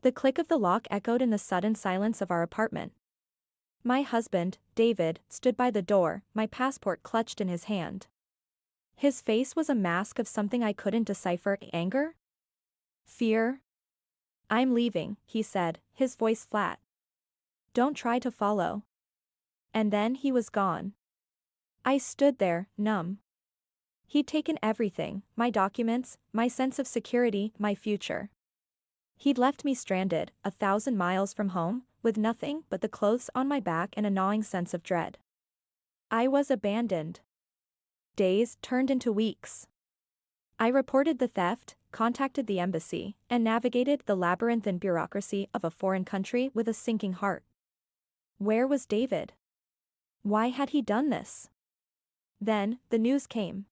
The click of the lock echoed in the sudden silence of our apartment. My husband, David, stood by the door, my passport clutched in his hand. His face was a mask of something I couldn't decipher. Anger? Fear? "I'm leaving," he said, his voice flat. "Don't try to follow." And then he was gone. I stood there, numb. He'd taken everything, my documents, my sense of security, my future. He'd left me stranded, 1,000 miles from home, with nothing but the clothes on my back and a gnawing sense of dread. I was abandoned. Days turned into weeks. I reported the theft, contacted the embassy, and navigated the labyrinthine bureaucracy of a foreign country with a sinking heart. Where was David? Why had he done this? Then, the news came.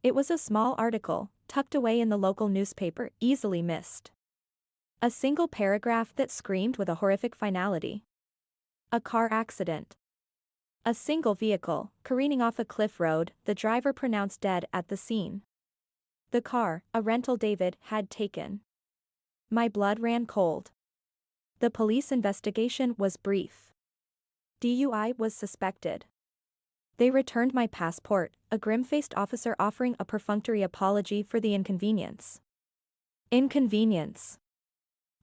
It was a small article, tucked away in the local newspaper, easily missed. A single paragraph that screamed with a horrific finality. A car accident. A single vehicle, careening off a cliff road, the driver pronounced dead at the scene. The car, a rental David had taken. My blood ran cold. The police investigation was brief. DUI was suspected. They returned my passport, a grim-faced officer offering a perfunctory apology for the inconvenience. Inconvenience.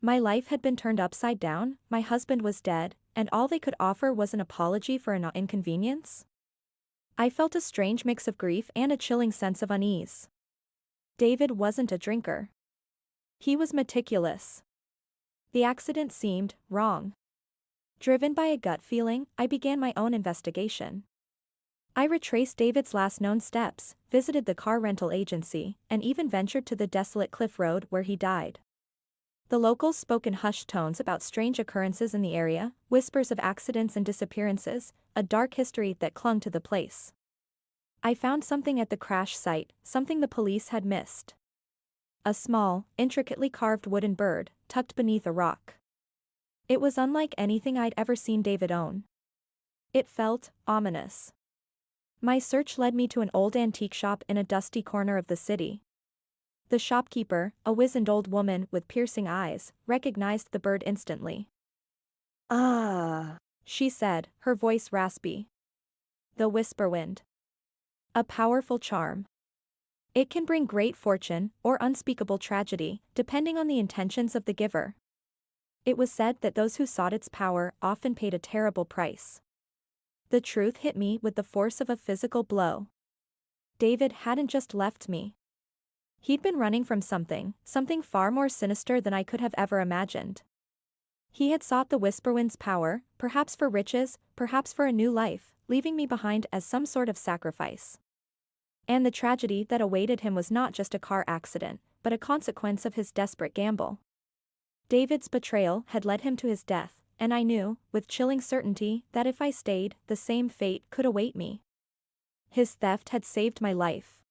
My life had been turned upside down, my husband was dead, and all they could offer was an apology for an inconvenience? I felt a strange mix of grief and a chilling sense of unease. David wasn't a drinker. He was meticulous. The accident seemed wrong. Driven by a gut feeling, I began my own investigation. I retraced David's last known steps, visited the car rental agency, and even ventured to the desolate cliff road where he died. The locals spoke in hushed tones about strange occurrences in the area, whispers of accidents and disappearances, a dark history that clung to the place. I found something at the crash site, something the police had missed. A small, intricately carved wooden bird, tucked beneath a rock. It was unlike anything I'd ever seen David own. It felt ominous. My search led me to an old antique shop in a dusty corner of the city. The shopkeeper, a wizened old woman with piercing eyes, recognized the bird instantly. "Ah," she said, her voice raspy. "The Whisperwind. A powerful charm. It can bring great fortune or unspeakable tragedy, depending on the intentions of the giver." It was said that those who sought its power often paid a terrible price. The truth hit me with the force of a physical blow. David hadn't just left me. He'd been running from something far more sinister than I could have ever imagined. He had sought the Whisperwind's power, perhaps for riches, perhaps for a new life, leaving me behind as some sort of sacrifice. And the tragedy that awaited him was not just a car accident, but a consequence of his desperate gamble. David's betrayal had led him to his death, and I knew, with chilling certainty, that if I stayed, the same fate could await me. His theft had saved my life.